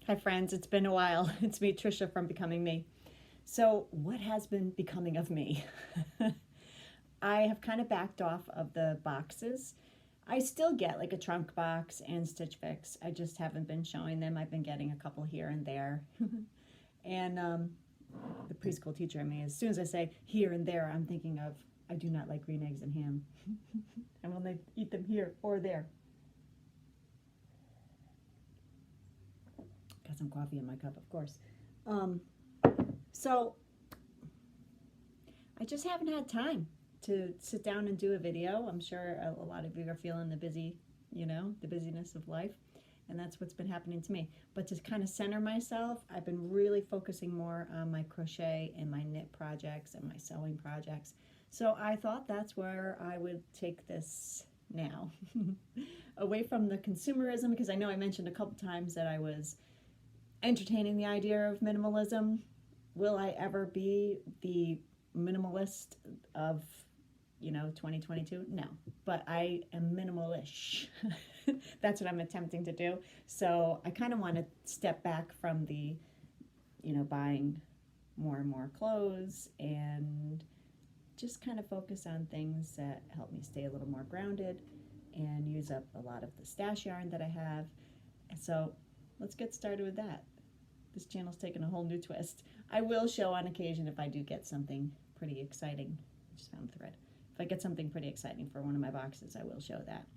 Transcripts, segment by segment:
Hi friends, it's been a while. It's me, Trisha from Becoming Me. So what has been becoming of me? I have kind of backed off of the boxes. I still get like a trunk box and Stitch Fix. I just haven't been showing them. I've been getting a couple here and there. And the preschool teacher in me, as soon as I say here and there, I'm thinking of, I do not like green eggs and ham. I will eat them here or there. Got some coffee in my cup, of course. So I just haven't had time to sit down and do a video. I'm sure a lot of you are feeling the busyness of life, and that's what's been happening to me. But to kind of center myself, I've been really focusing more on my crochet and my knit projects and my sewing projects. So I thought that's where I would take this now. Away from the consumerism, because I know I mentioned a couple times that I was entertaining the idea of minimalism. Will I ever be the minimalist of 2022? No, but I am minimalish. That's what I'm attempting to do. So I kind of want to step back from the buying more and more clothes and just kind of focus on things that help me stay a little more grounded and use up a lot of the stash yarn that I have. So let's get started with that. This channel's taken a whole new twist. I will show on occasion if I do get something pretty exciting. I just found the thread. If I get something pretty exciting for one of my boxes, I will show that.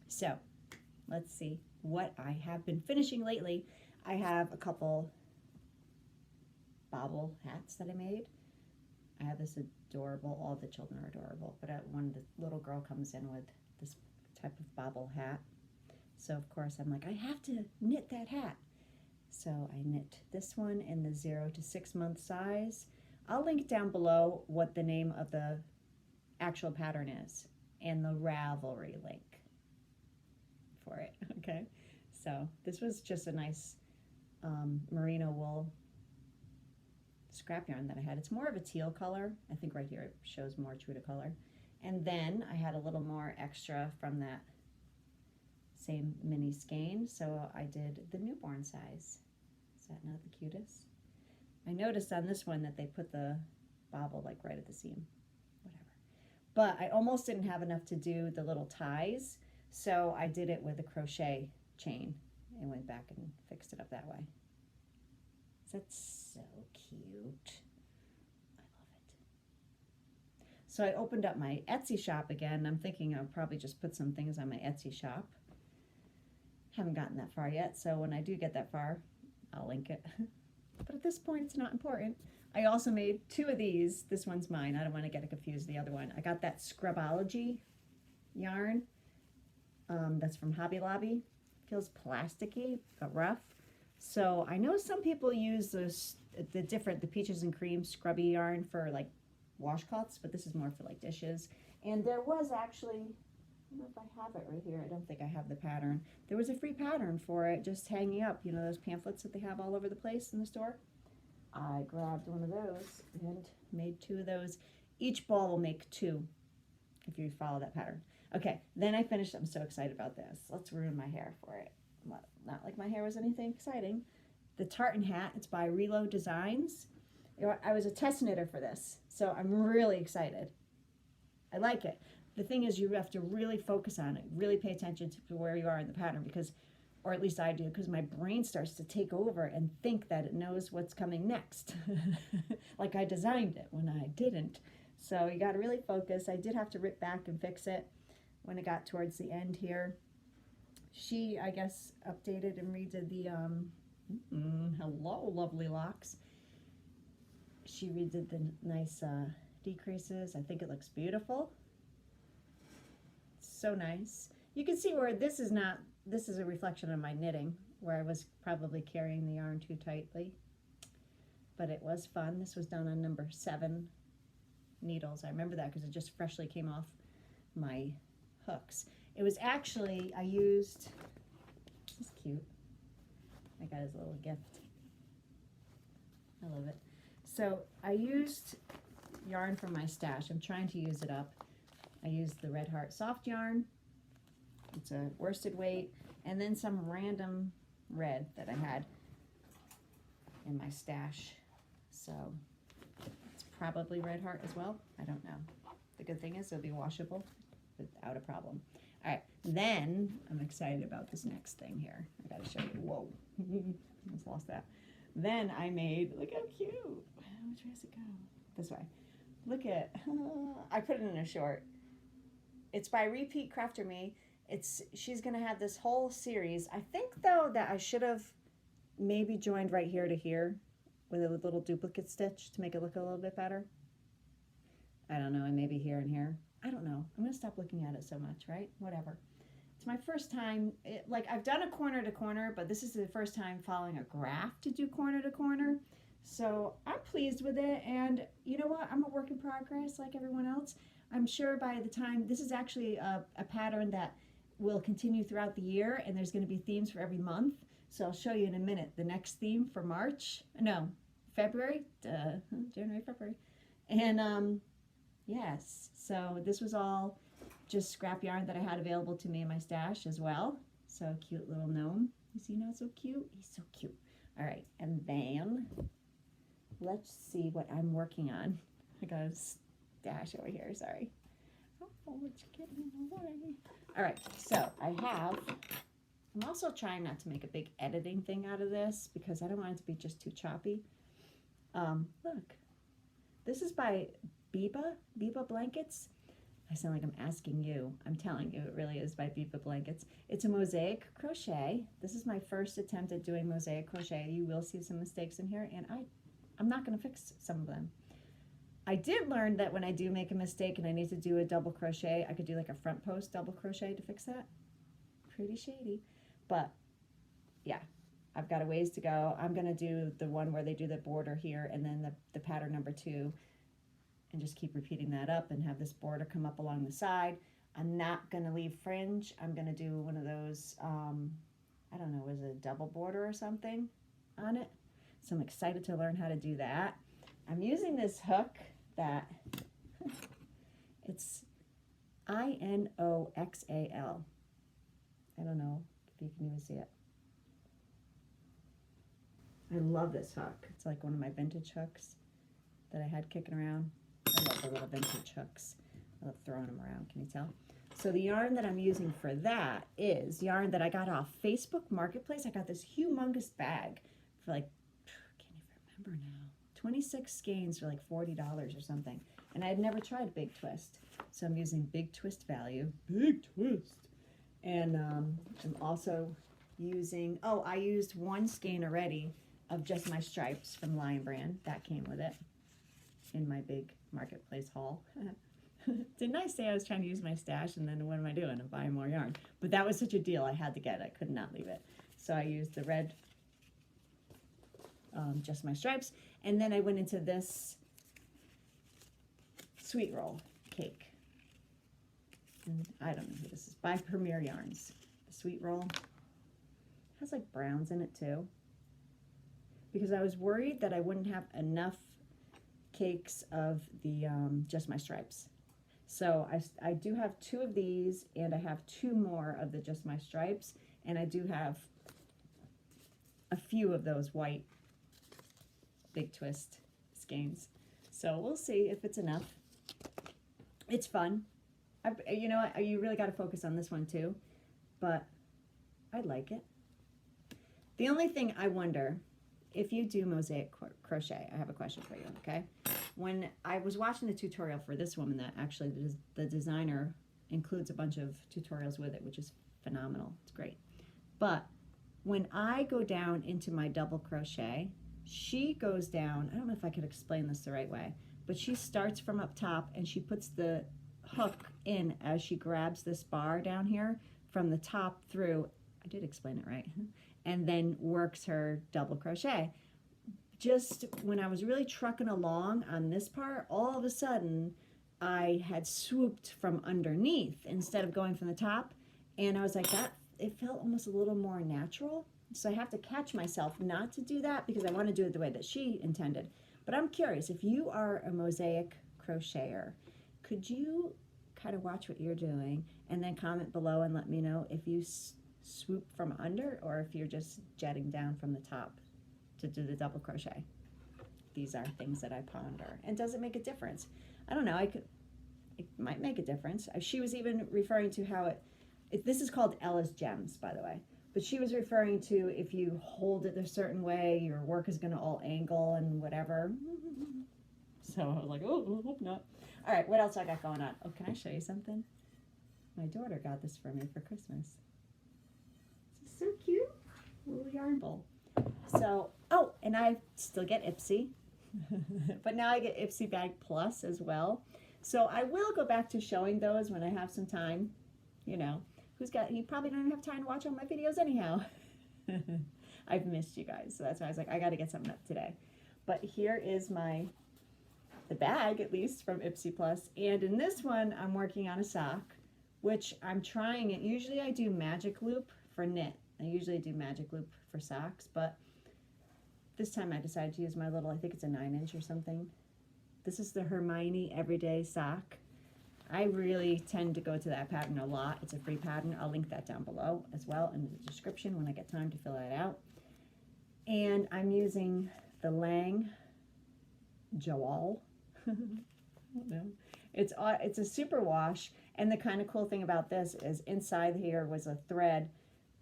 So let's see what I have been finishing lately. I have a couple bobble hats that I made. I have this adorable, all the children are adorable, but one the little girl comes in with this type of bobble hat. So of course I'm like, I have to knit that hat. So I knit this one in the 0 to 6 month size. I'll link down below what the name of the actual pattern is and the Ravelry link for it, okay? So this was just a nice merino wool scrap yarn that I had. It's more of a teal color. I think right here it shows more true to color. And then I had a little more extra from that same mini skein, so I did the newborn size. Is that not the cutest? I noticed on this one that they put the bobble like right at the seam, whatever. But I almost didn't have enough to do the little ties, so I did it with a crochet chain and went back and fixed it up that way. That's so cute. I love it. So I opened up my Etsy shop again. I'm thinking I'll probably just put some things on my Etsy shop. Haven't gotten that far yet, so when I do get that far, I'll link it. But at this point, it's not important. I also made 2 of these. This one's mine. I don't want to get it confused with the other one. I got that Scrubology yarn. That's from Hobby Lobby. Feels plasticky, but rough. So I know some people use the peaches and cream scrubby yarn for like washcloths, but this is more for like dishes. And there was actually, I don't know if I have it right here. I don't think I have the pattern. There was a free pattern for it just hanging up, those pamphlets that they have all over the place in the store. I grabbed one of those and made 2 of those. Each ball will make 2 if you follow that pattern. Okay, then I finished. I'm so excited about this. Let's ruin my hair for it. Not like my hair was anything exciting. The tartan hat, it's by ReLoDesigns. I was a test knitter for this, so I'm really excited. I like it. The thing is, you have to really focus on it, really pay attention to where you are in the pattern, because, or at least I do, because my brain starts to take over and think that it knows what's coming next. Like I designed it when I didn't. So you got to really focus. I did have to rip back and fix it when it got towards the end here. She, I guess, updated and redid the, hello, lovely locks. She redid the nice decreases. I think it looks beautiful. So nice. You can see where this is a reflection of my knitting, where I was probably carrying the yarn too tightly. But it was fun. This was done on number 7 needles. I remember that because it just freshly came off my hooks. It was actually, I used, this is cute. I got his little gift. I love it. So I used yarn from my stash. I'm trying to use it up. I used the Red Heart soft yarn. It's a worsted weight, and then some random red that I had in my stash. So it's probably red heart as well. I don't know. The good thing is it'll be washable without a problem. All right, then I'm excited about this next thing here. I gotta show you. Whoa, almost lost that. Then I made, look how cute. Which way does it go? This way. Look at, I put it in a short. It's by Repeat Crafter Me. She's gonna have this whole series. I think though that I should have maybe joined right here to here with a little duplicate stitch to make it look a little bit better. I don't know, and maybe here and here. I don't know. I'm gonna stop looking at it so much, right? Whatever. It's my first time, like I've done a corner to corner, but this is the first time following a graph to do corner to corner. So I'm pleased with it, and you know what? I'm a work in progress like everyone else. I'm sure by the time, this is actually a pattern that will continue throughout the year, and there's gonna be themes for every month. So I'll show you in a minute the next theme for March. No, February, January, February. And yes, so this was all just scrap yarn that I had available to me in my stash as well. So cute little gnome. You see now, so cute? He's so cute. All right, and then let's see what I'm working on. I got a stash over here, sorry. Oh, it's getting away. All right, so I'm also trying not to make a big editing thing out of this because I don't want it to be just too choppy. Look, this is by Bebablankets. I sound like I'm asking you. I'm telling you, it really is by Bebablankets. It's a mosaic crochet. This is my first attempt at doing mosaic crochet. You will see some mistakes in here, and I'm not going to fix some of them. I did learn that when I do make a mistake and I need to do a double crochet, I could do like a front post double crochet to fix that. Pretty shady. But yeah, I've got a ways to go. I'm going to do the one where they do the border here and then the pattern number 2. And just keep repeating that up and have this border come up along the side. I'm not going to leave fringe. I'm going to do one of those, I don't know, is it a double border or something on it? So I'm excited to learn how to do that. I'm using this hook that, it's Inoxal. I don't know if you can even see it. I love this hook. It's like one of my vintage hooks that I had kicking around. I love the little vintage hooks. I love throwing them around, can you tell? So the yarn that I'm using for that is yarn that I got off Facebook Marketplace. I got this humongous bag for like, I can't even remember now, 26 skeins for like $40 or something. And I had never tried Big Twist. So I'm using Big Twist value. Big Twist. And I'm also using, oh, I used 1 skein already of Just My Stripes from Lion Brand. That came with it in my big marketplace haul. Didn't I say I was trying to use my stash, and then what am I doing? I'm buying more yarn. But that was such a deal I had to get. I could not leave it. So I used the red Just My Stripes, and then I went into this sweet roll cake. And I don't know who this is. By Premier Yarns. The sweet roll has like browns in it too. Because I was worried that I wouldn't have enough cakes of the Just My Stripes. So I do have 2 of these, and I have 2 more of the Just My Stripes, and I do have a few of those white Big Twist skeins. So we'll see if it's enough. It's fun. You know what, you really got to focus on this one too, but I like it. The only thing I wonder, if you do mosaic crochet, I have a question for you, okay? When I was watching the tutorial for this woman, that actually the designer includes a bunch of tutorials with it, which is phenomenal. It's great. But when I go down into my double crochet, she goes down, I don't know if I could explain this the right way, but she starts from up top and she puts the hook in as she grabs this bar down here from the top through, I did explain it right, and then works her double crochet. Just when I was really trucking along on this part, all of a sudden I had swooped from underneath instead of going from the top, and I was like, that, it felt almost a little more natural. So I have to catch myself not to do that because I want to do it the way that she intended. But I'm curious, if you are a mosaic crocheter, could you kind of watch what you're doing and then comment below and let me know if you swoop from under, or if you're just jetting down from the top to do the double crochet. These are things that I ponder. And does it make a difference? I don't know. It might make a difference. She was even referring to how this is called Ella's Gems, by the way. But she was referring to if you hold it a certain way, your work is going to all angle and whatever. So I was like, oh, hope not. All right, what else I got going on? Oh, can I show you something? My daughter got this for me for Christmas. This is so cute. Little yarn bowl. So, oh, and I still get Ipsy. But now I get Ipsy Bag Plus as well. So I will go back to showing those when I have some time. You know, you probably don't have time to watch all my videos anyhow. I've missed you guys. So that's why I was like, I got to get something up today. But here is the bag, at least, from Ipsy Plus. And in this one, I'm working on a sock, which I'm trying it. Usually I do magic loop for knit. I usually do magic loop for socks, but this time I decided to use my little, I think it's a 9-inch or something. This is the Hermione Everyday Sock. I really tend to go to that pattern a lot. It's a free pattern. I'll link that down below as well in the description when I get time to fill that out. And I'm using the Lang Joel. I don't know. It's a super wash, and the kind of cool thing about this is inside here was a thread,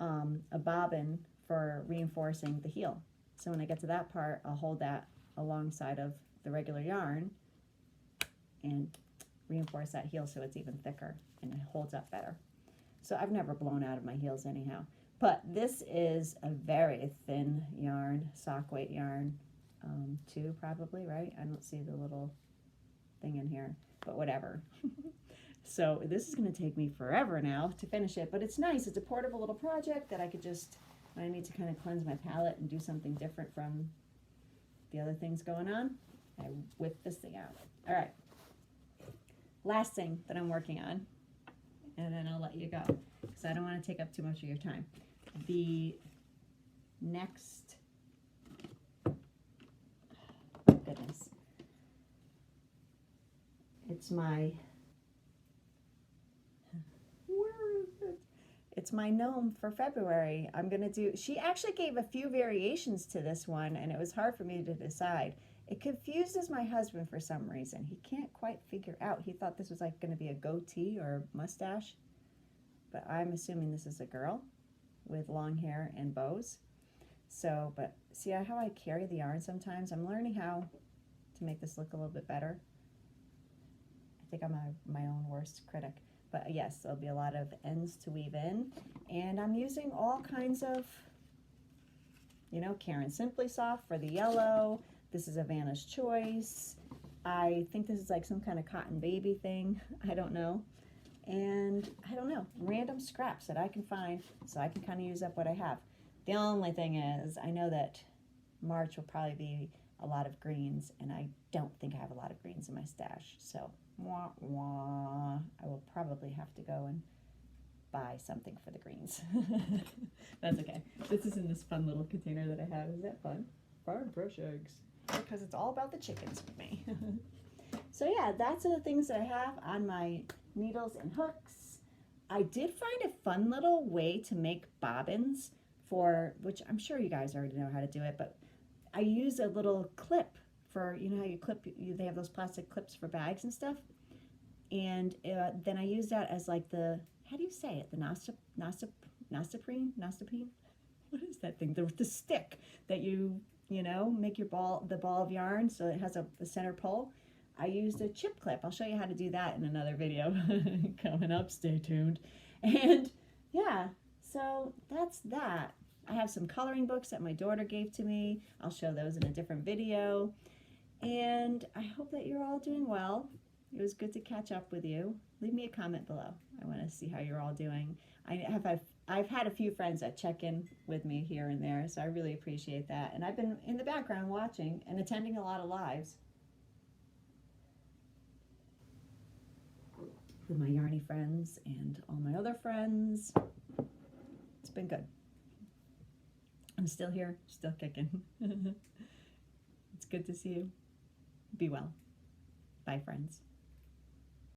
a bobbin for reinforcing the heel. So when I get to that part, I'll hold that alongside of the regular yarn and reinforce that heel so it's even thicker and it holds up better. So I've never blown out of my heels anyhow. But this is a very thin yarn, sock weight yarn, too, probably, right? I don't see the little thing in here, but whatever. So this is going to take me forever now to finish it, but it's nice. It's a portable little project that I could just, when I need to kind of cleanse my palette and do something different from the other things going on, I whip this thing out. All right. Last thing that I'm working on, and then I'll let you go because I don't want to take up too much of your time. The next, goodness, it's my, where is it? It's my gnome for February. I'm going to do, she actually gave a few variations to this one, and it was hard for me to decide. It confuses my husband for some reason. He can't quite figure out. He thought this was like going to be a goatee or mustache, but I'm assuming this is a girl with long hair and bows. So, but see how I carry the yarn sometimes? I'm learning how to make this look a little bit better. I think I'm my own worst critic. But yes, there'll be a lot of ends to weave in. And I'm using all kinds of, you know, Karen Simply Soft for the yellow. This is a Vanna's Choice. I think this is like some kind of cotton baby thing. I don't know. And I don't know, random scraps that I can find so I can kind of use up what I have. The only thing is, I know that March will probably be a lot of greens, and I don't think I have a lot of greens in my stash. So, wah, wah, I will probably have to go and buy something for the greens. That's okay. This is in this fun little container that I have. Is that fun? Farm fresh eggs. Because it's all about the chickens with me. So yeah, that's the things that I have on my needles and hooks. I did find a fun little way to make bobbins for, which I'm sure you guys already know how to do it, but I use a little clip for, you know how you clip, they have those plastic clips for bags and stuff. And then I use that as like the, how do you say it? The nostoprene? What is that thing? The stick that you know, make your ball, the ball of yarn so it has a center pole. I used a chip clip. I'll show you how to do that in another video coming up. Stay tuned. And yeah, so that's that. I have some coloring books that my daughter gave to me. I'll show those in a different video. And I hope that you're all doing well. It was good to catch up with you. Leave me a comment below. I want to see how you're all doing. I've had a few friends that check in with me here and there, so I really appreciate that. And I've been in the background watching and attending a lot of lives with my yarny friends and all my other friends. It's been good. I'm still here, still kicking. It's good to see you. Be well. Bye, friends.